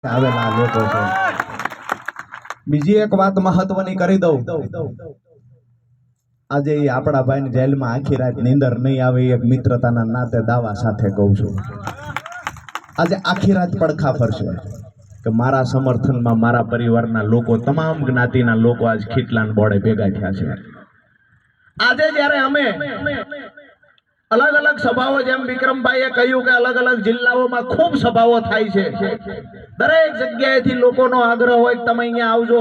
આવેલા લોકો છે। બીજી એક વાત મહત્વની કરી દઉં, આજે આપણા ભાઈને જેલમાં આખી રાત નીંદર નહીં આવે એક મિત્રતાના નાતે દાવા સાથે કહું છું। આજે આખી રાત પડખા ફરશે કે મારા સમર્થનમાં મારા પરિવારના લોકો, તમામ જ્ઞાતિના લોકો આજ ખીટલાન બોર્ડે ભેગા થયા છે। આજે જ્યારે અમે અલગ અલગ સભાઓ, જેમ વિક્રમભાઈએ કહ્યું કે અલગ અલગ જિલ્લાઓમાં ખૂબ સભાઓ થાય છે, દરેક જગ્યાએથી લોકોનો આગ્રહ હોય કે તમે અહીંયા આવજો,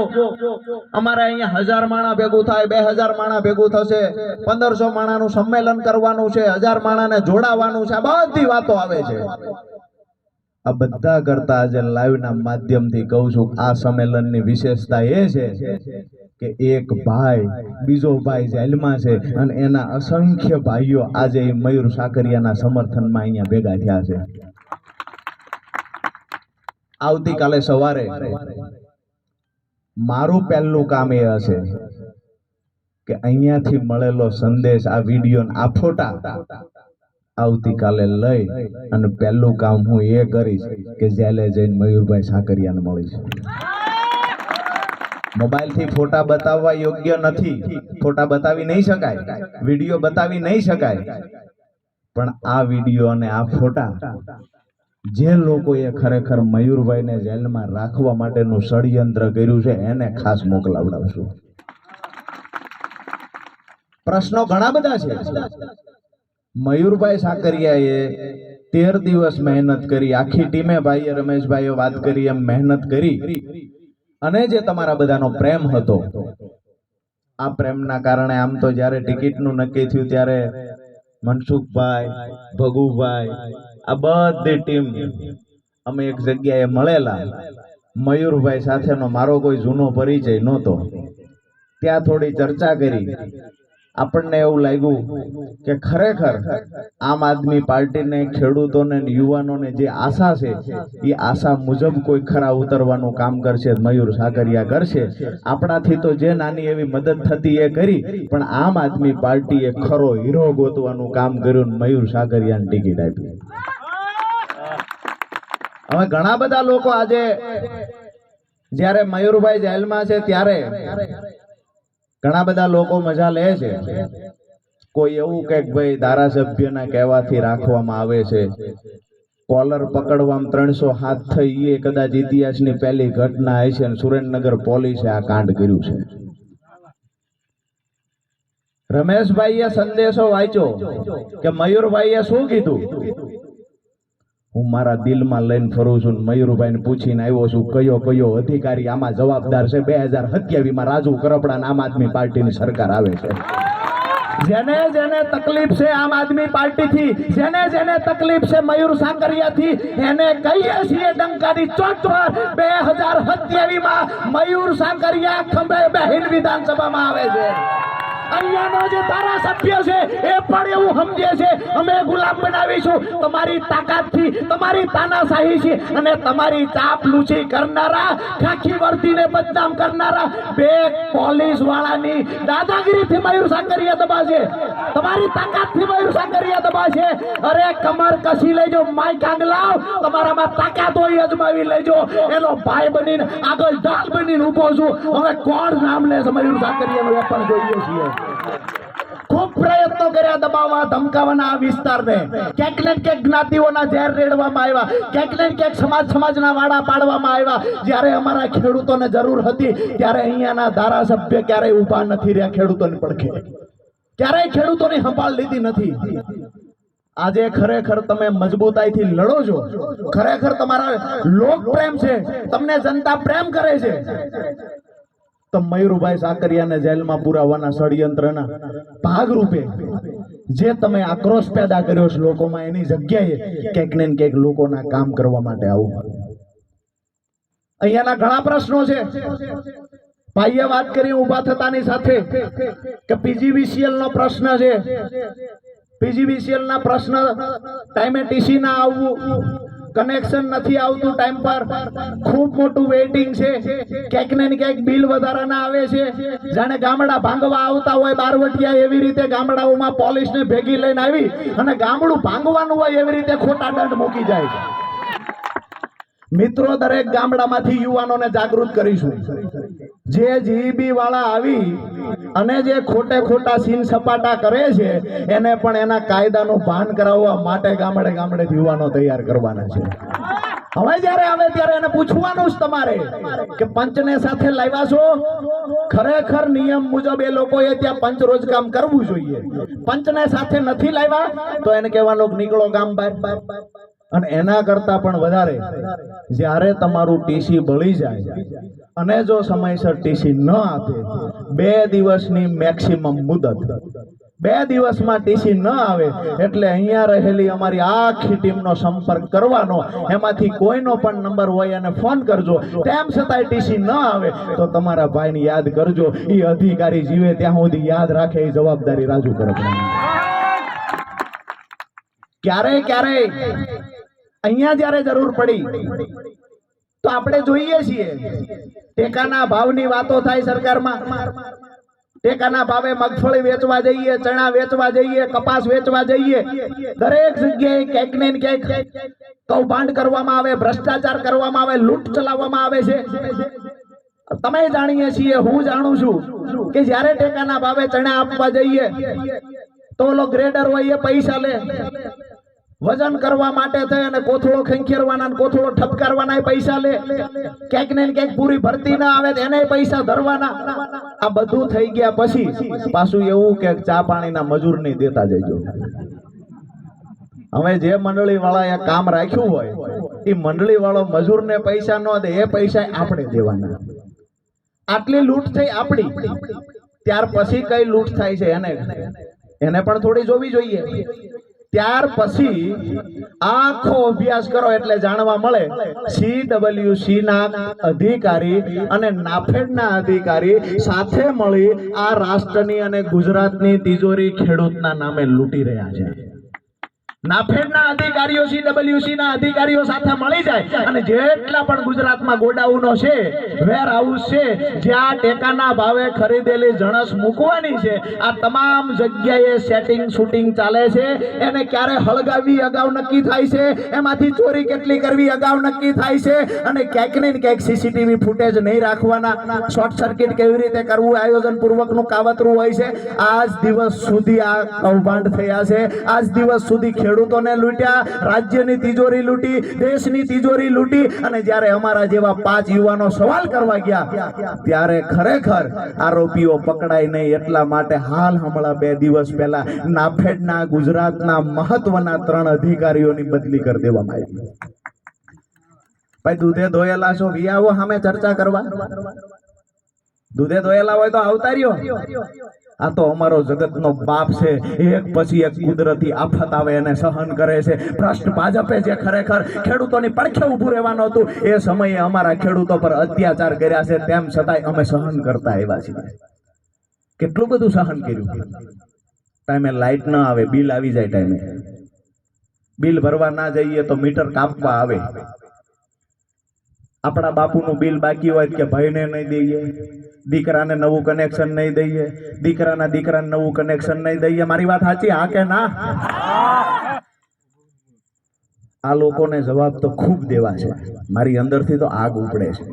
અમારે અહીંયા 1000 માણા ભેગું થાય, 2000 માણા ભેગું થશે, 1500 માણાનું સંમેલન કરવાનું છે, 1000 માણાને જોડાવાનું છે, આ બધી વાતો આવે છે। આ બધા કરતા આજે લાઈવના માધ્યમથી કહું છું, આ સંમેલનની વિશેષતા એ છે કે એક ભાઈ, બીજો ભાઈ જેલમાં છે અને એના અસંખ્ય ભાઈઓ આજે મયુર સાકરિયાના સમર્થનમાં અહીંયા ભેગા થયા છે। આવતીકાલે સવારે મારું પહેલું કામ એ હશે કે અહીંયાથી મળેલો સંદેશ, આ વિડીયો, આ ફોટા આવતીકાલે લઈ અને પહેલું કામ હું એ કરીશ કે જેલે જઈને મયુરભાઈ સાકરિયાને મળીશ। મોબાઈલથી ફોટા બતાવવા યોગ્ય નથી, ફોટા બતાવી નહીં શકાય, વિડીયો બતાવી નહીં શકાય, પણ આ વિડીયો અને આ ફોટા જે લોકોએ ખરેખર મયુરભાઈને જેલમાં રાખવા માટેનું ષડયંત્ર કર્યું છે એને ખાસ મોકલાવડાવશું। પ્રશ્નો ઘણા બધા છે। મયુરભાઈ સાકરિયાએ 13 દિવસ મહેનત કરી, આખી ટીમે, ભાઈએ રમેશભાઈએ વાત કરી એમ મહેનત કરી, અને જે તમારા બધાનો પ્રેમ હતો, આ પ્રેમના કારણે આમ તો જ્યારે ટિકિટનું નક્કી થયું ત્યારે મનસુખભાઈ, ભગુભાઈ, આ બધી ટીમ અમે એક જગ્યાએ મળેલા। મયુરભાઈ સાથેનો મારો કોઈ જૂનો પરિચય નહોતો, ત્યાં થોડી ચર્ચા કરી, આપણને એવું લાગ્યું કે ખરેખર આમ આદમી પાર્ટીને, ખેડૂતોને, યુવાનોને જે આશા છે એ આશા મુજબ કોઈ ખરા ઉતરવાનું કામ કરશે, મયુર સાકરિયા કરશે। આપણાથી તો જે નાની એવી મદદ થતી એ કરી, પણ આમ આદમી પાર્ટીએ ખરો હીરો ગોતવાનું કામ કર્યું, મયુર સાકરિયાને ટિકિટ આપી। હવે ઘણા બધા લોકો આજે જ્યારે મયુરભાઈ જેલમાં છે ત્યારે ઘણા બધા લોકો મજા લે છે। કોઈ એવું કે ભાઈ ધારાસભ્યના કહેવાથી રાખવામાં આવે છે, કોલર પકડવામાં 300 હાથ થઈ, એ કદાચ ઇતિહાસની પહેલી ઘટના હશે અને સુરેન્દ્રનગર પોલીસે આ કાંડ કર્યું છે। રમેશભાઈએ સંદેશો વાંચ્યો કે મયુરભાઈએ શું કીધું, હું મારા દિલમાં લઈને ફરું છું, મયુરભાઈને પૂછીને આવ્યો છું કયો કયો અધિકારી આમાં જવાબદાર છે। 2027 માં રાજુ કરપડા આમ આદમી પાર્ટીની સરકાર આવે છે। જેને જેને તકલીફ છે આમ આદમી પાર્ટીથી, જેને જેને તકલીફ છે મયુર સાકરિયાથી, એને કહીએ છીએ ડંકાની ચોટ પર 2027 માં મયુર સાકરિયા ખંભે બેહીને વિધાનસભામાં આવે છે। અહીંયાનો જે ધારાસભ્ય છે એ પણ એવું સમજે છે અમે ગુલામ બનાવીશું તમારી તાકાતથી, તમારી તાનાશાહી છે, અને તમારી ચાપલૂસી કરનારા, ખાખી વર્દીને બદનામ કરનારા બે પોલીસ વાળાની દાદાગીરીથી મયુર સાકરિયા દબાશે, તમારી તાકાતથી મયુર સાકરિયા દબાશે। અરે કમર કસી લેજો, માઈક આગલાવ, તમારામાં તાકાત હોય અજમાવી લેજો। એનો ભાઈ બનીને આગળ ઢાલ બનીને ઊભો છું। હવે કોણ નામ લે છે મયુર સાકરિયાનું એ પણ જોઈએ છીએ। ખૂબ પ્રયત્નો કર્યા દબાવવા, ધમકાવવાના આ વિસ્તારને, ક્યાંક ને ક્યાંક જ્ઞાતિઓના ઝેર રેડવામાં આવ્યા, ક્યાંક ને ક્યાંક સમાજના વાડા પાડવામાં આવ્યા। જ્યારે અમારા ખેડૂતોને જરૂર હતી ત્યારે અહીંયાના ધારાસભ્ય ક્યારેય ઊભા નથી રહ્યા ખેડૂતોની પડખે, ક્યારેય ખેડૂતોની સંભાળ લીધી નથી। આજે ખરેખર તમે મજબૂતાઈથી લડો છો, ખરેખર તમારા લોક પ્રેમ છે, તમને જનતા પ્રેમ કરે છે, તો મયુરભાઈ સાકરિયાને જેલમાં પુરાવાના ષડયંત્રના ભાગરૂપે જે તમે આક્રોશ પેદા કર્યો છે લોકોમાં, એની જગ્યાએ ક્યાંક ને ક્યાંક લોકોના કામ કરવા માટે આવો। અહીંયાના ઘણા પ્રશ્નો છે, ભાઈએ વાત કરી ઉભા થતાની સાથે કે પીજીવીસીએલ નો પ્રશ્ન છે, પીજીવીસીએલ ના પ્રશ્ન ટાઈમે ટીસી ના આવવું, કનેક્શન નથી આવતું ટાઈમ પર, ખૂબ મોટું વેઇટિંગ છે, ક્યાંક ને ક્યાંક બિલ વધારાના આવે છે, જાણે ગામડા ભાંગવા આવતા હોય બારવટિયા એવી રીતે ગામડાઓમાં પોલીસને ભેગી લઈને આવી અને ગામડું ભાંગવાનું હોય એવી રીતે ખોટા દંડ મૂકી જાય છે। મિત્રો દરેક ગામડામાંથી યુવાનોને જાગૃત કરીશું. જે જીબી વાળા આવી અને જે ખોટે ખોટા સીન સપાટા કરે છે એને પણ એના કાયદાનું ભાન કરાવવા માટે ગામડે ગામડે યુવાનો તૈયાર કરવાના છે. હવે જ્યારે આવે ત્યારે એને પૂછવાનું જ તમારે કે પંચને સાથે લાવ્યા છો. ખરેખર નિયમ મુજબ એ લોકોએ ત્યાં પંચ રોજ કામ કરવું જોઈએ. પંચને સાથે નથી લાવ્યા તો એને કહેવાનું નીકળો ગામ બહાર. અને એના કરતા પણ વધારે જ્યારે તમારું ટીસી બળી જાય અને જો સમયસર ટીસી ન આપે, 2 દિવસની મેક્સિમમ મુદત, 2 દિવસમાં ટીસી ન આવે એટલે અહીંયા રહેલી અમારી આખી ટીમનો સંપર્ક કરવાનો. એમાંથી કોઈનો પણ નંબર હોય અને ફોન કરજો. તેમ છતાંય ટીસી ન આવે તો તમારા ભાઈને યાદ કરજો. એ અધિકારી જીવે ત્યાં સુધી યાદ રાખે એ જવાબદારી રાજુ કરે. ક્યારે ક્યારે અહીંયા જ્યારે જરૂર પડી તો આપણે જોઈએ છીએ ટેકાના ભાવની વાતો થાય સરકારમાં. ટેકાના ભાવે મગફળી વેચવા જઈએ, ચણા વેચવા જઈએ, કપાસ વેચવા જઈએ, દરેક જગ્યાએ ક્યાંક ને ક્યાંક કૌભાંડ કરવામાં આવે, ભ્રષ્ટાચાર કરવામાં આવે, લૂંટ ચલાવવામાં આવે છે. તમે જાણીએ છીએ, હું જાણું છું કે જ્યારે ટેકાના ભાવે ચણા આપવા જઈએ તો ઓલો ગ્રેડર હોય એ પૈસા લે. વજન કરવા માટે થઈ અને કોથળો ખેંખેરવાના, કોથળો ઠપકારવાના પૈસા લે. ક્યાંક ને ક્યાંક પૂરી ભરતી ના આવે એને પૈસા ધરવાના. આ બધું થઈ ગયા પછી પાછું એવું કે ચા પાણીના મજૂર નહીં દેતા જજો. હવે જે મંડળી વાળા કામ રાખ્યું હોય એ મંડળી વાળો મજૂરને પૈસા ન દે, એ પૈસા આપણે દેવાના. આટલી લૂંટ થઈ આપણી, ત્યાર પછી કઈ લૂંટ થાય છે એને પણ થોડી જોવી જોઈએ. ત્યાર પછી આખો અભ્યાસ કરો એટલે જાણવા મળે CWC ના અધિકારી અને નાફેડ ના અધિકારી સાથે મળી આ રાષ્ટ્રની અને ગુજરાતની તિજોરી ખેડૂતના નામે લૂંટી રહ્યા છે. નાફેડના અધિકારીઓ CWC ના અધિકારીઓ સાથે મળી જાય અને જેટલા પણ ગુજરાતમાં ગોડાઉનો છે, વેર હાઉસ છે, જ્યાં ટેકાના ભાવે ખરીદેલી જણસ મૂકવાની છે, આ તમામ જગ્યાએ સેટિંગ શૂટિંગ ચાલે છે. એને ક્યારે હળગાવી અગાઉ નક્કી થાય છે, એમાંથી ચોરી કેટલી કરવી અગાઉ નક્કી થાય છે. અને ક્યાંક ને ક્યાંક CCTV ફૂટેજ નહીં રાખવાના, શોર્ટ સર્કિટ કેવી રીતે કરવું આયોજન પૂર્વકનું કાવતરું હોય છે. આજ દિવસ સુધી આ કૌભાંડ થયા છે. આજ દિવસ સુધી ખેડૂતોને લૂંટ્યા, રાજ્યની તિજોરી લૂંટી, દેશની તિજોરી લૂંટી. અને જ્યારે અમારા જેવા 5 યુવાનો સવાલ કરવા ગયા ત્યારે ખરેખર આરોપીઓ પકડાય નહીં. એટલા માટે હાલ હમણાં 2 દિવસ પહેલા નાફેડના ગુજરાતના મહત્વના 3 અધિકારીઓની બદલી કરી દેવામાં આવી. ભાઈ દૂધે ધોયેલા છો, વિયાવો સામે ચર્ચા કરવા. દૂધે ધોયેલા હોય તો આવતા રહ્યો. આ તો અમારો જગતનો બાપ છે. એક પછી એક કુદરતી આફત આવે એને સહન કરે છે. ભ્રષ્ટ ભાજપે જે ખરેખર ખેડૂતોની પડખે ઊભું રહેવાનું હતું એ સમયે અમારા ખેડૂતો પર અત્યાચાર કર્યા છે. તેમ છતાંય અમે સહન કરતા આવ્યા છીએ. કેટલું બધું સહન કર્યું. ટાઈમે લાઈટ ન આવે, બિલ આવી જાય, ટાઈમે બિલ ભરવા ના જઈએ તો મીટર કાપવા આવે. આપણા બાપુનું બિલ બાકી હોય કે ભાઈને નહીં દઈએ, દીકરાને નવું કનેક્શન નહીં દઈએ, દીકરાના દીકરાને નવું કનેક્શન નહીં દઈએ. મારી વાત સાચી? હા કે ના? આ લોકોને જવાબ તો ખૂબ દેવા છે. મારી અંદરથી તો આગ ઉપડે છે,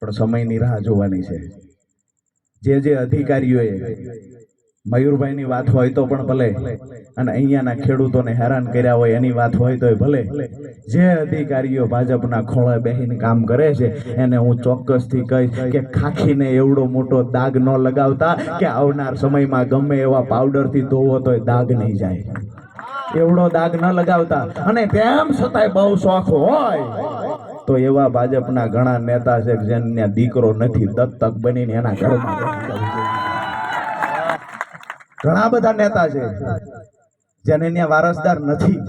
પણ સમયની રાહ જોવાની છે. જે અધિકારીઓએ મયુરભાઈની વાત હોય તો પણ ભલે, અને અહીંયાના ખેડૂતોને હેરાન કર્યા હોય એની વાત હોય તો ભલે, જે અધિકારીઓ ભાજપના ખોળે બેહીને કામ કરે છે એને હું ચોક્કસથી કહીશ કે ખાખીને એવડો મોટો દાગ ન લગાવતા કે આવનાર સમયમાં ગમે એવા પાવડરથી ધોવો તો દાગ નહીં જાય. એવડો દાગ ન લગાવતા. અને તેમ છતાંય બહુ શોખ હોય તો એવા ભાજપના ઘણા નેતા છે જેને દીકરો નથી, દત્તક બનીને એના ઘરમાં. ઘણા બધા નેતા છે જેને ત્યાં વારસદાર નથી.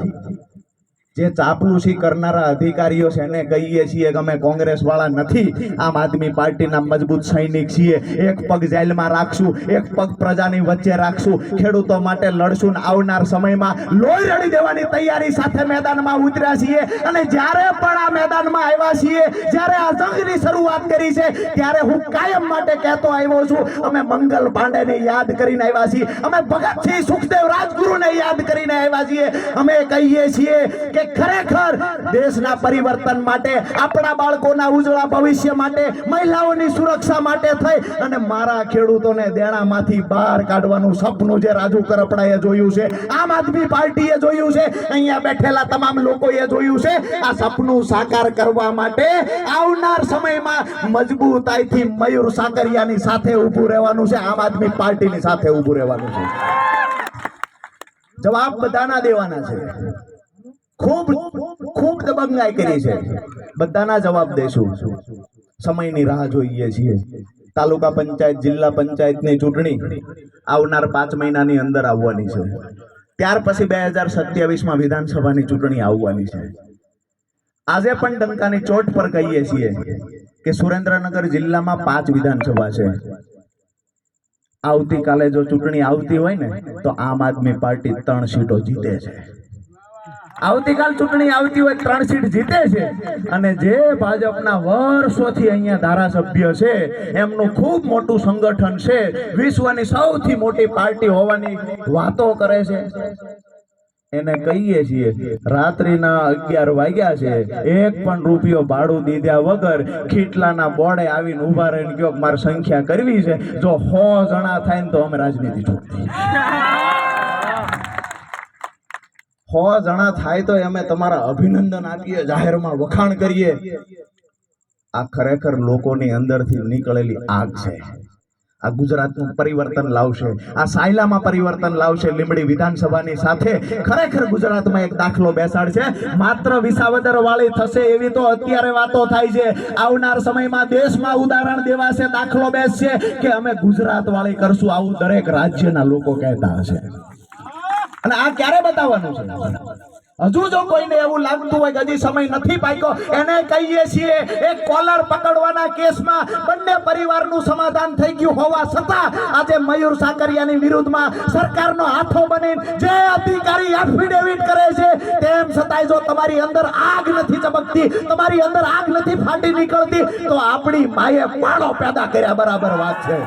જે ચાપલુસી કરનારા અધિકારીઓ છે એને કહીએ છીએ કે અમે કોંગ્રેસ વાળા નથી, આમ આદમી પાર્ટીના મજબૂત સૈનિક છીએ. એક પગ જેલમાં રાખશું, એક પગ પ્રજાની વચ્ચે રાખશું, ખેડૂતો માટે લડશું. આવનાર સમયમાં લોહી રડી દેવાની તૈયારી સાથે મેદાનમાં ઉતર્યા છીએ. અને જ્યારે પણ આ મેદાનમાં આવ્યા છીએ, જ્યારે આ જંગની શરૂઆત કરી છે, ત્યારે હું કાયમ માટે કહેતો આવ્યો છું, અમે મંગલ પાંડેને યાદ કરીને આવ્યા છીએ, અમે ભગતસિંહ સુખદેવ રાજગુરુને યાદ કરીને આવ્યા છીએ. અમે કહીએ છીએ કે ખરેખર દેશના પરિવર્તન માટે, આપણા બાળકોના ઉજળા ભવિષ્ય માટે, મહિલાઓની સુરક્ષા માટે થઈ અને મારા ખેડૂતોને દેણામાંથી બહાર કાઢવાનું સપનું જે રાજુ કરપડાએ જોયું છે, આમ આદમી પાર્ટીએ જોયું છે, અહીંયા બેઠેલા તમામ લોકોએ જોયું છે, આ સપનું સાકાર કરવા માટે આવનાર સમયમાં મજબૂતાઈથી મયુર સાકરિયાની સાથે ઊભું રહેવાનું છે, આમ આદમી પાર્ટીની સાથે ઊભું રહેવાનું છે। જવાબ બધાના દેવાના છે। ખૂબ ખૂબ દબંગાઈ કરી છે, બધાના જવાબ દેશું। સમયની રાહ જોઈએ છીએ। તાલુકા પંચાયત, જિલ્લા પંચાયતની ચૂંટણી આવનાર 5 મહિનાની અંદર આવવાની છે। ત્યાર પછી 2027માં વિધાનસભાની ચૂંટણી આવવાની છે। આજે પણ ડંકાની ચોટ પર કહીએ છીએ કે સુરેન્દ્રનગર જિલ્લામાં 5 વિધાનસભા છે। આવતીકાલે જો ચૂંટણી આવતી હોય ને તો આમ આદમી પાર્ટી 3 સીટો જીતે છે। આવતીકાલ ચૂંટણી આવતી હોય 3 સીટ જીતે છે અને જે ભાજપના વર્ષોથી અહીંયા ધારાસભ્ય છે એમનું ખૂબ મોટું સંગઠન છે, વિશ્વની સૌથી મોટી પાર્ટી હોવાની વાતો કરે છે। એને કહીએ છીએ રાત્રિના 11 વાગ્યા છે, 1 પણ રૂપિયો ભાડું દીધા વગર ખીટલાના બોર્ડે આવીને ઉભા રહીને કયો મારે સંખ્યા કરવી છે, જો 100 જણા થાય ને તો અમે રાજનીતિ છોડી 100 જણા થાય તો અમે તમારા અભિનંદન આપીએ, જાહેરમાં વખાણ કરીએ। આ ખરેખર લોકોની અંદરથી નીકળેલી આગ છે। આ ગુજરાતનું પરિવર્તન લાવશે, આ સાયલામાં પરિવર્તન લાવશે। લીંબડી વિધાનસભાની સાથે ખરેખર ગુજરાતમાં એક દાખલો બેસાડશે। માત્ર વિસાવદર વાળી થશે એવી તો અત્યારે વાતો થાય છે, આવનાર સમયમાં દેશમાં ઉદાહરણ દેવાશે, દાખલો બેસશે કે અમે ગુજરાત વાળી કરશું, આવું દરેક રાજ્યના લોકો કહેતા હશે। અને આ ક્યારે બતાવવાનું છે? હજુ જો કોઈને એવું લાગતું હોય કે હજી સમય નથી પાક્યો, એને કહીએ છીએ એક કોલર પકડવાના કેસમાં બંને પરિવારનું સમાધાન થઈ ગયું હોવા છતાં આજે મયુર સાકરિયાની વિરુદ્ધમાં સરકારનો હાથો બની જે અધિકારી એફિડેવિટ કરે છે, તેમ છતાંય જો તમારી અંદર આગ નથી ચમકતી, તમારી અંદર આગ નથી ફાટી નીકળતી, તો આપણી માએ પાડો પેદા કર્યા બરાબર વાત છે।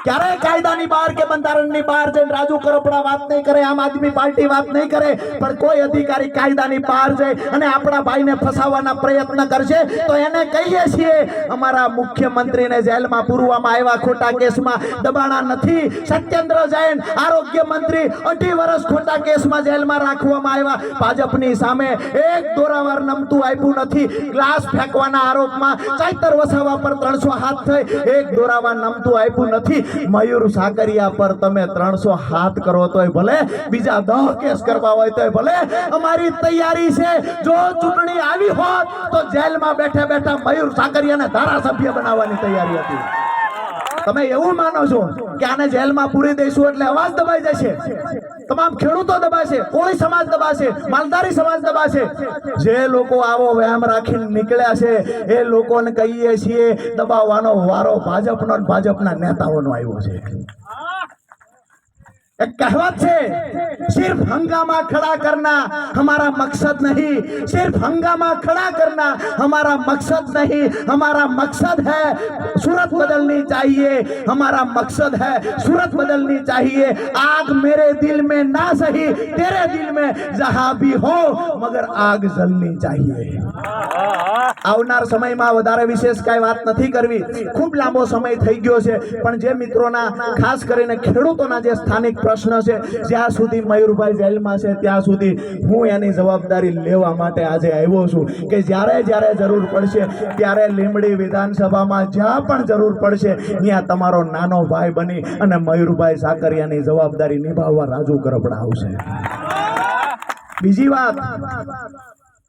ક્યારે કાયદાની બહાર કે બંધારણની બહાર જઈને રાજુ કરપડા વાત નહીં કરે, આમ આદમી પાર્ટી વાત નહીં કરે, પણ કોઈ અધિકારી કાયદાની બહાર જાય અને આપણા ભાઈને ફસાવવાના પ્રયત્ન કરશે તો એને કહીએ છીએ અમારા મુખ્યમંત્રીને જેલમાં પૂરવામાં આવ્યા ખોટા કેસમાં દબાણા નથી। સત્યેન્દ્ર જૈન આરોગ્ય મંત્રી 2.5 વર્ષ ખોટા કેસમાં જેલમાં રાખવામાં આવ્યા। ભાજપની સામે એક દોરાવાર નમતું આપ્યું નથી। ગ્લાસ ફેંકવાના આરોપમાં ચૈતર વસાવા પર 300 હાથ થઈ, એક દોરાવાર નમતું આપ્યું નથી। મયુર સાકરિયા પર તમે 300 હાથ કરો તોય ભલે, બીજા 10 કેસ કરવા હોય તોય ભલે, અમારી તૈયારી છે। જો ચૂંટણી આવી હોત તો જેલમાં બેઠા બેઠા મયુર સાકરિયાને ધારાસભ્ય બનાવવાની તૈયારી હતી। તમે એવું માનો છો કે આને જેલમાં પૂરી દઈશું એટલે અવાજ દબાઈ જશે, તમામ ખેડૂતો દબાશે, કોળી સમાજ દબાશે, માલધારી સમાજ દબાશે? જે લોકો આવો વ્યાયામ રાખીને નીકળ્યા છે એ લોકોને કહીએ છીએ દબાવવાનો વારો ભાજપનો, ભાજપના નેતાઓનો આવ્યો છે। एक कहावत है, सिर्फ हंगामा खड़ा करना हमारा मकसद नहीं, सिर्फ हंगामा खड़ा करना हमारा मकसद नहीं, हमारा मकसद है सूरत बदलनी चाहिए, हमारा मकसद है सूरत बदलनी चाहिए। आग मेरे दिल में ना सही तेरे दिल में जहां भी हो मगर आग जलनी चाहिए। આવનાર સમયમાં વધારે વિશેષ કાંઈ વાત નથી કરવી, ખૂબ લાંબો સમય થઈ ગયો છે, પણ જે મિત્રોના ખાસ કરીને ખેડૂતોના જે સ્થાનિક પ્રશ્ન છે, જ્યાં સુધી મયુરભાઈ જેલમાં છે ત્યાં સુધી હું એની જવાબદારી લેવા માટે આજે આવ્યો છું કે જ્યારે જ્યારે જરૂર પડશે ત્યારે લીંબડી વિધાનસભામાં જ્યાં પણ જરૂર પડશે ત્યાં તમારો નાનો ભાઈ બની અને મયુરભાઈ સાકરિયાની જવાબદારી નિભાવવા રાજુ કરપડા આવશે। બીજી વાત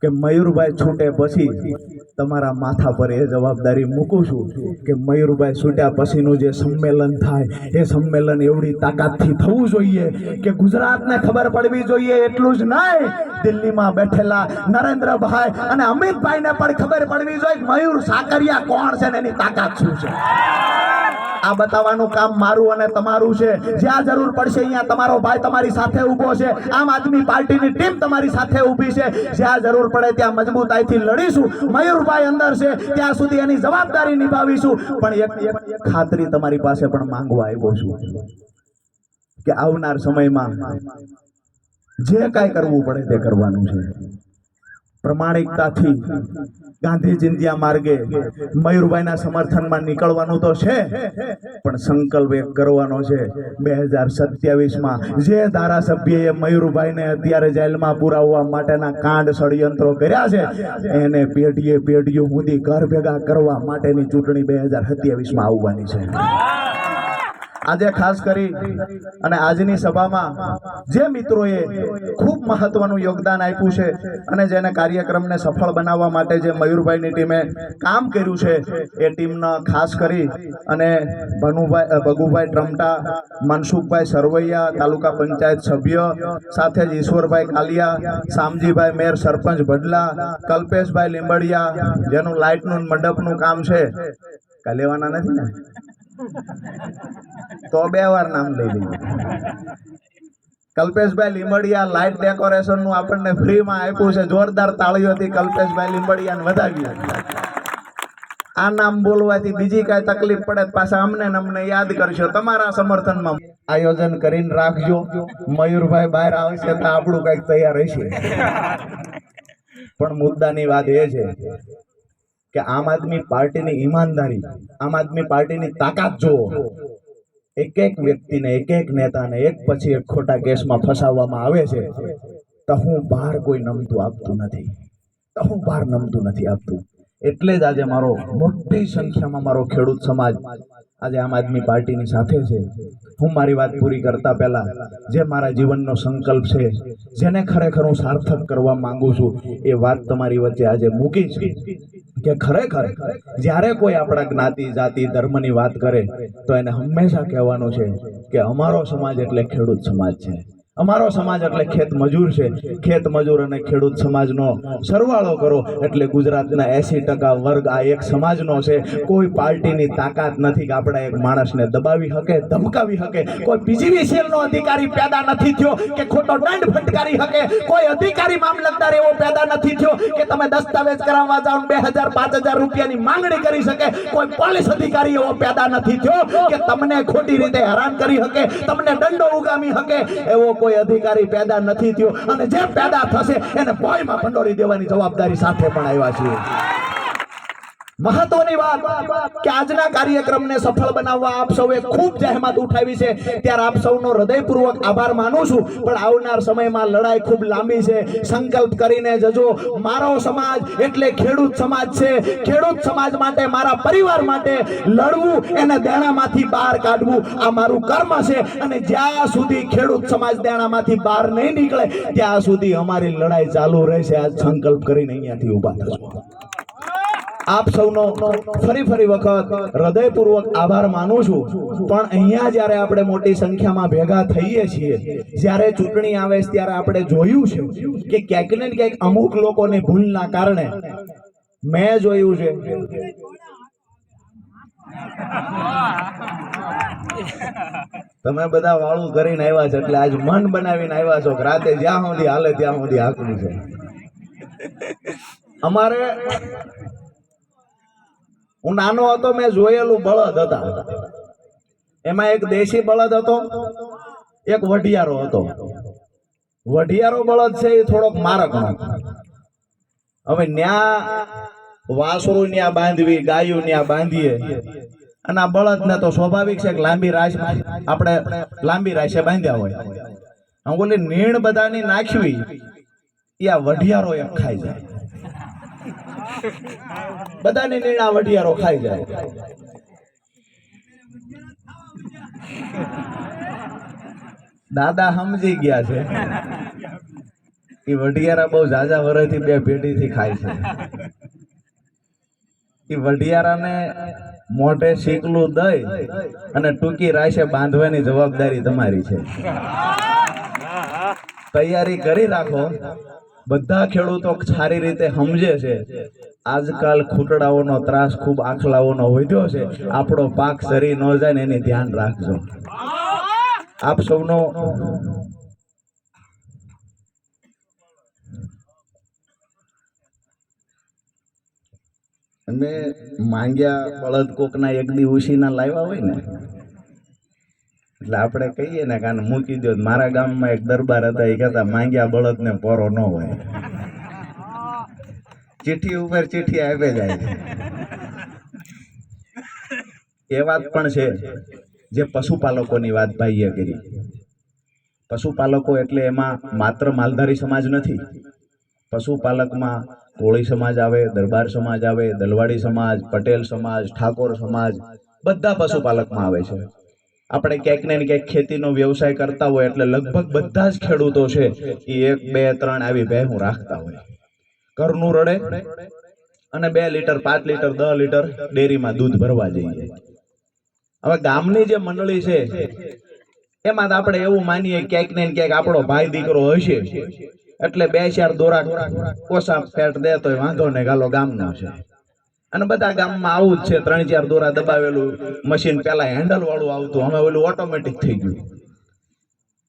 કે મયુરભાઈ છૂટે પછી તમારા માથા પર એ જવાબદારી મૂકું છું કે મયુરભાઈ છૂટ્યા પછીનું જે સંમેલન થાય એ સંમેલન એવડી તાકાતથી થવું જોઈએ કે ગુજરાતને ખબર પડવી જોઈએ। એટલું જ નહીં, દિલ્હીમાં બેઠેલા નરેન્દ્રભાઈ અને અમિતભાઈને પણ ખબર પડવી જોઈએ મયુર સાકરિયા કોણ છે ને એની તાકાત શું છે। આ બતાવવાનું કામ મારું અને તમારું છે। જ્યાં જરૂર પડશે અહીંયા તમારો ભાઈ તમારી સાથે ઊભો છે, આમ આદમી પાર્ટીની ટીમ તમારી સાથે ઊભી છે। જ્યાં જરૂર પડે ત્યાં મજબૂતાઈથી લડીશું, મયુરભાઈ અંદર છે ત્યાં સુધી એની જવાબદારી નિભાવીશું। પણ એક ખાતરી તમારી પાસે પણ માંગવા આવ્યો છું કે આવનાર સમયમાં જે કાંઈ કરવું પડે તે કરવાનું છે. પ્રમાણિકતાથી ગાંધી ચિંધ્યા માર્ગે મયુરભાઈના સમર્થનમાં નીકળવાનું તો છે, પણ સંકલ્પ એક કરવાનો છે 2027માં જે ધારાસભ્યએ મયુરભાઈને અત્યારે જેલમાં પુરાવવા માટેના કાંડ ષડયંત્રો કર્યા છે એને પેઢીઓ સુધી ઘર ભેગા કરવા માટેની ચૂંટણી 2027માં આવવાની છે. આજે ખાસ કરી અને આજની સભામાં જે મિત્રોએ ખૂબ મહત્વનું યોગદાન આપ્યું છે અને જેને કાર્યક્રમને સફળ બનાવવા માટે જે મયુરભાઈની ટીમે કામ કર્યું છે એ ટીમને ખાસ કરી અને ભગુભાઈ ટ્રમટા, મનસુખભાઈ સરવૈયા તાલુકા પંચાયત સભ્ય, સાથે જ ઈશ્વરભાઈ કાલિયા, શામજીભાઈ મેર સરપંચ ભડલા, કલ્પેશભાઈ લીંબડિયા જેનું લાઇટનું મંડપનું કામ છે, કાંઈ લેવાના નથી ને તો 2 વાર નામ લઈ લઈએ. કલ્પેશભાઈ લીંબડિયા લાઇટ ડેકોરેશન નું આપણને ફ્રીમાં આપ્યું છે. જોરદાર તાળીઓથી કલ્પેશભાઈ લીંબડિયાને વધાવ્યું. આ નામ બોલવાથી બીજી કાંઈ તકલીફ પડે પાછા અમને યાદ કરશો. તમારા સમર્થનમાં આયોજન કરીને રાખજો. મયુરભાઈ બહાર આવશે તો આપણું કંઈક તૈયાર હશે. પણ મુદ્દાની વાત એ છે કે આમ આદમી પાર્ટીની ઈમાનદારી, આમ આદમી પાર્ટીની તાકાત જુઓ. એક એક વ્યક્તિને, એક એક નેતાને એક પછી એક ખોટા કેસમાં ફસાવવામાં આવે છે તો હું બહાર કોઈ નમતું આપતું નથી, એટલે જ આજે મારો મોટી સંખ્યામાં મારો ખેડૂત સમાજ આજે આમ આદમી પાર્ટીની સાથે છે. હું મારી વાત પૂરી કરતા પહેલા જે મારા જીવનનો સંકલ્પ છે, જેને ખરેખર હું સાર્થક કરવા માંગુ છું, એ વાત તમારી વચ્ચે આજે મૂકી છે કે ખરેખર જ્યારે કોઈ આપણા જ્ઞાતિ, જાતિ, ધર્મની વાત કરે તો એને હંમેશા કહેવાનું છે કે અમારો સમાજ એટલે ખેડૂત સમાજ છે, અમારો સમાજ એટલે ખેત મજૂર છે. ખેત મજૂર અને ખેડૂત સમાજનો સરવાળો કરો એટલે ગુજરાતના 80% વર્ગ આ એક સમાજનો છે. કોઈ પાર્ટીની તાકાત નથી કે આપણા એક માણસને દબાવી શકે, ધમકાવી શકે. કોઈ પીજીવીસીએલનો અધિકારી પેદા નથી થયો કે ખોટો દંડ ફટકારી શકે. કોઈ અધિકારી મામલતદાર એવો પેદા નથી થયો કે તમે દસ્તાવેજ કરાવવા જાઓ 2000-5000 રૂપિયાની માંગણી કરી શકે. કોઈ પોલીસ અધિકારી એવો પેદા નથી થયો કે તમને ખોટી રીતે હેરાન કરી શકે, તમને દંડો ઉગામી શકે. એવો કોઈ અધિકારી પેદા નથી થયો, અને જે પેદા થશે એને ભોયમાં ભંડોળી દેવાની જવાબદારી સાથે પણ આવ્યા છીએ. મહત્વની વાત કે આજના કાર્યક્રમને સફળ બનાવવા આપ સૌએ ખૂબ જહેમત ઉઠાવી છે, ત્યારે આપ સૌનો હૃદયપૂર્વક આભાર માનું છું. પણ આવનાર સમયમાં લડાઈ ખૂબ લાંબી છે. સંકલ્પ કરીને જજો. મારો સમાજ એટલે ખેડૂત સમાજ છે. ખેડૂત સમાજ માટે, મારા પરિવાર માટે લડવું, એને દેણામાંથી બહાર કાઢવું આ મારું કર્મ છે. અને જ્યાં સુધી ખેડૂત સમાજ દેણામાંથી બહાર નહીં નીકળે ત્યાં સુધી અમારી લડાઈ ચાલુ રહેશે. આ સંકલ્પ કરીને અહીંયાથી ઊભા થજો. આપ સૌનો ફરી વખત હૃદયપૂર્વક આભાર માનું છું. પણ અહીંયા જ્યારે આપણે મોટી સંખ્યામાં ભેગા થઈએ છીએ, જ્યારે ચૂંટણી આવે છે ત્યારે આપણે જોયું છે કે ક્યાંક ને ક્યાંક અમુક લોકોની ભૂલના કારણે મેં જોયું છે તમે બધા વાળું કરીને આવ્યા છો એટલે આજ મન બનાવીને આવ્યા છો કે રાતે જ્યાં સુધી હાલે ત્યાં સુધી હાકવું છે. અમારે હું નાનો હતો મેં જોયેલું બળદ હતા. એમાં એક દેશી બળદ હતો, એક વઢિયારો હતો. વઢિયારો બળદ છે એ થોડોક મારકનો. હવે ન્યા વાસરું ન્યા બાંધવી, ગાયું ન્યા બાંધીએ, અને આ બળદ ને તો સ્વાભાવિક છે કે લાંબી રાશ આપણે લાંબી રાશે બાંધ્યા હોય. હું બોલી નીણ બધાની નાખવી એ આ વઢિયારો એક ખાઈ જાય. બધાની નીણા વઢિયારો ખાઈ જાય. દાદા સમજી ગયા છે એ વઢિયારા બહુ ઝાઝા વર્ષથી 2 પેઢીથી ખાય છે. એ વઢિયારાને મોઢે શીકલું દઈ અને ટૂંકી રાશે બાંધવાની જવાબદારી તમારી છે. તૈયારી કરી રાખો. બધા ખેડૂતો સારી રીતે સમજે છે આજકાલ ખૂટડાઓનો ત્રાસ ખૂબ આખલાઓનો વધ્યો છે. આપણો પાક સરી ન જાય ને એની ધ્યાન રાખજો. આપ સૌનો અમે માંગ્યા બળદ કોકના એક દી ઉશીના લાવ્યા હોય ને એટલે આપણે કહીએ ને કાને મૂકી દો. મારા ગામમાં એક દરબાર હતા, એ કહેતા માંગ્યા બળદ ને પોરો ન હોય. ચીઠી ઉપર ચીઠી આપે જાય છે. એ વાત પણ છે જે પશુપાલકોની વાત ભાઈએ કરી. પશુપાલકો એટલે એમાં માત્ર માલધારી સમાજ નથી. પશુપાલકમાં કોળી સમાજ આવે, દરબાર સમાજ આવે, દલવાડી સમાજ, પટેલ સમાજ, ઠાકોર સમાજ, બધા પશુપાલકમાં આવે છે. આપણે ક્યાંક ને ક્યાંક ખેતીનો વ્યવસાય કરતા હોય એટલે લગભગ બધા જ ખેડૂતો છે એ 1, 2, 3 આવી ભેંસું રાખતા હોય. ઘરનું રડે અને 2 લીટર, 5 લીટર, 10 લીટર ડેરીમાં દૂધ ભરવા જઈએ. હવે ગામની જે મંડળી છે એમાં આપણે એવું માનીએ ક્યાંક ને ક્યાંક આપણો ભાઈ દીકરો હશે એટલે 2-4 દોરા ઓછા ફેટ દે તો વાંધો નહીં, ગાલો ગામનો છે. અને બધા ગામમાં આવું જ છે. 3-4 દોરા દબાવેલું મશીન, પેલા હેન્ડલ વાળું આવતું, હવે ઓલું ઓટોમેટિક થઈ ગયું.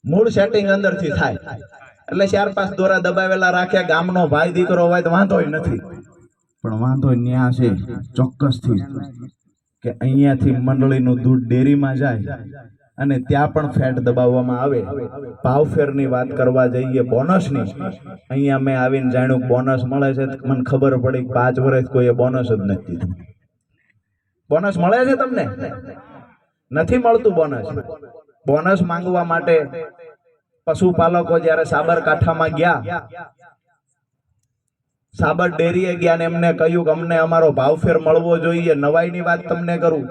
મૂળ સેટિંગ અંદરથી થાય એટલે 4-5 દોરા દબાવેલા રાખે. ગામનો ભાઈ દીકરો હોય તો વાંધો નથી, પણ વાંધો ન્યા છે ચોક્કસથી કે અહીંયાથી મંડળીનું દૂધ ડેરીમાં જાય અને ત્યાં પણ ફેટ દબાવવામાં આવે. ભાવફેરની વાત કરવા જઈએ બોનસની, અહીંયા મેં આવીને જાણ્યું બોનસ મળે છે. મને ખબર પડી 5 વર્ષ કોઈએ બોનસ જ નથી દીધું. બોનસ મળે છે તમને? નથી મળતું બોનસ. બોનસ માંગવા માટે પશુપાલકો જ્યારે સાબરકાંઠામાં ગયા, સાબર ડેરીએ ગયા ને એમને કહ્યું કે અમને અમારો ભાવફેર મળવો જોઈએ. નવાઈની વાત તમને કરું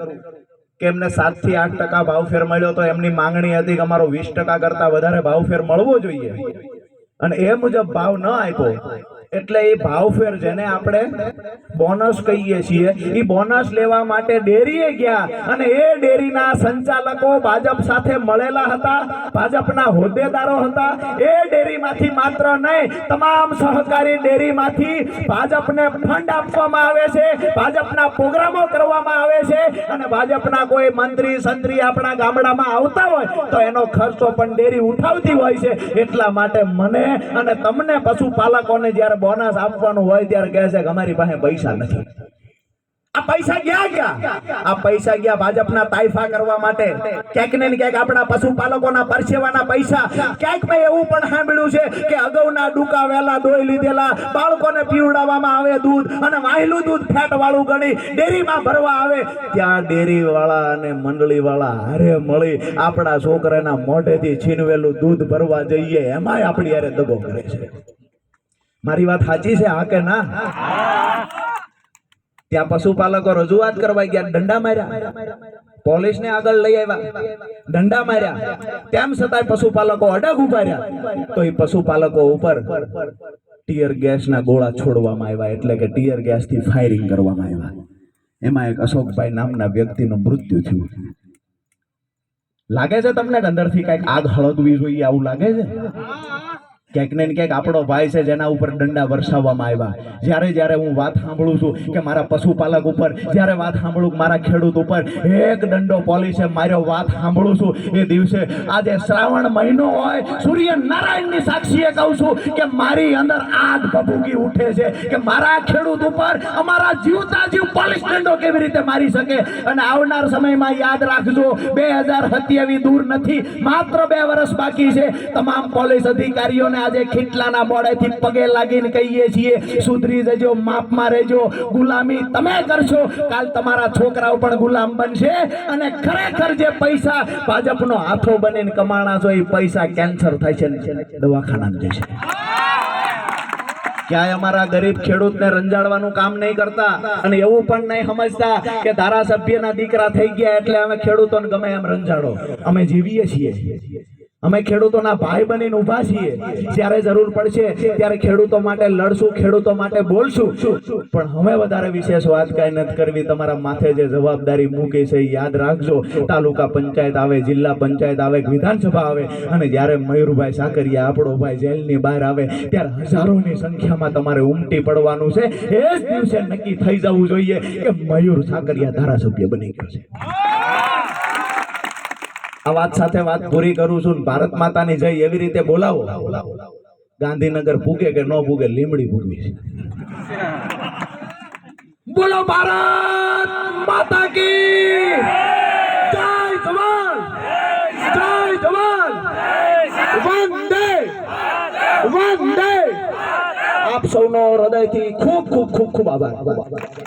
કે એમને 7 થી 8% ભાવફેર મળ્યો તો એમની માંગણી હતી કે અમારો 20% કરતા વધારે ભાવફેર મળવો જોઈએ. અને એ મુજબ ભાવ ન આપ્યો એટલે એ ભાવફેર જેને આપણે બોનસ કહીએ છીએ, એ બોનસ લેવા માટે ડેરીએ ગયા અને એ ડેરીના સંચાલકો ભાજપ સાથે મળેલા હતા, ભાજપના હોદ્દેદારો હતા. એ ડેરીમાંથી માત્ર નહીં, તમામ સહકારી ડેરીમાંથી ભાજપને ફંડ આપવામાં આવે છે, ભાજપના પ્રોગ્રામો કરવામાં આવે છે અને ભાજપના કોઈ મંત્રી સંત્રી આપણા ગામડામાં આવતા હોય તો એનો ખર્ચો પણ ડેરી ઉઠાવતી હોય છે. એટલા માટે મને અને તમને પશુપાલકોને જ્યારે બોનસ આપવાનું હોય ત્યારે કહે છે કે અમારી પાસે પૈસા નથી. આ પૈસા ગયા? આ પૈસા ગયા ભાજપના તાઇફા કરવા માટે. ક્યાંક ને ક્યાંક આપણા પશુપાલકોના પરસેવાના પૈસા. ક્યાંક મેં એવું પણ સાંભળ્યું છે કે અગાઉના ડૂકા વેલા દોઈ લીધેલા બાળકોને પીવડાવવામાં આવે દૂધ અને વાહેલું દૂધ ફેટ વાળું ગણી ડેરીમાં ભરવા આવે, ત્યાં ડેરી વાળા અને મંડળી વાળા હારે મળી આપણા છોકરાના મોઢેથી છીનવેલું દૂધ ભરવા જઈએ, એમાંય આપણી હારે દગો કરે છે. મારી વાત સાચી છે હા કે ના? ત્યાં પશુપાલકો રજૂઆત કરવા ગયા, દંડા માર્યા, પોલીસને આગળ લઈ આવ્યા, દંડા માર્યા, તેમ છતાંય પશુપાલકો અડગ ઉભા રહ્યા. તો એ પશુપાલકો ઉપર ટીયર ગેસના ગોળા છોડવામાં આવ્યા, એટલે કે ટીયર ગેસથી ફાયરિંગ કરવામાં આવ્યા. એમાં એક અશોકભાઈ નામના વ્યક્તિનું મૃત્યુ થયું. લાગે છે તમને અંદરથી કઈક આગ હળગવી જોઈએ આવું લાગે છે? ક્યાંક ને ક્યાંક આપણો ભાઈ છે જેના ઉપર દંડા વરસાવવામાં આવ્યા. જ્યારે હું વાત સાંભળું છું કે મારા પશુપાલક ઉપર, જ્યારે વાત સાંભળું મારા ખેડૂત ઉપર એક દંડો પોલીસે માર્યો, વાત સાંભળું છું એ દિવસે, આજે શ્રાવણ મહિનો હોય, સૂર્યનારાયણની સાક્ષીએ કહું છું કે મારી અંદર આગ ભભૂકી ઉઠે છે કે મારા ખેડૂત ઉપર અમારા જીવતા જીવ પોલીસ દંડો કેવી રીતે મારી શકે. અને આવનાર સમયમાં યાદ રાખજો, 2027 દૂર નથી, માત્ર 2 વર્ષ બાકી છે. તમામ પોલીસ અધિકારીઓને આજે ખીટલાના મોડેથી પગે લાગીને કહીએ છીએ, સુધરી જજો, માપમાં રહેજો. ગુલામી તમે કરશો, કાલ તમારા છોકરાઓ પણ ગુલામ બનશે અને ખરેખર જે પૈસા ભાજપનો હાથો બનીને કમાણા છો એ પૈસા કેન્સર થાય છે, દવાખાનામાં જશે. ક્યાંય અમારા ગરીબ ખેડૂતને રંજાડવાનું કામ નહીં કરતા અને એવું પણ નહીં સમજતા કે ધારાસભ્યના દીકરા થઈ ગયા એટલે અમે ખેડૂતોને ગમે એમ રંજાડો. અમે જીવીએ છીએ, અમે ખેડૂતોના ભાઈ બનીને ઊભા છીએ. જ્યારે જરૂર પડશે ત્યારે ખેડૂતો માટે લડશું, ખેડૂતો માટે બોલશું. પણ હવે વધારે વિશેષ વાત કાંઈ નથી કરવી. તમારા માથે જે જવાબદારી મૂકી છે યાદ રાખજો. તાલુકા પંચાયત આવે, જિલ્લા પંચાયત આવે, વિધાનસભા આવે અને જ્યારે મયુરભાઈ સાકરિયા આપણો ભાઈ જેલની બહાર આવે ત્યારે હજારોની સંખ્યામાં તમારે ઉમટી પડવાનું છે. એ જ દિવસે નક્કી થઈ જવું જોઈએ કે મયુર સાકરિયા ધારાસભ્ય બની ગયો છે. આ વાત સાથે વાત પૂરી કરું છું. ભારત માતાની જય એવી રીતે બોલાવો, ગાંધીનગર પૂગે કે ન પૂગે, લીમડી પૂગવી છે. બોલો ભારત માતા કી જય. જવાન જય હૃદયથી ખૂબ ખૂબ ખૂબ ખૂબ આભાર.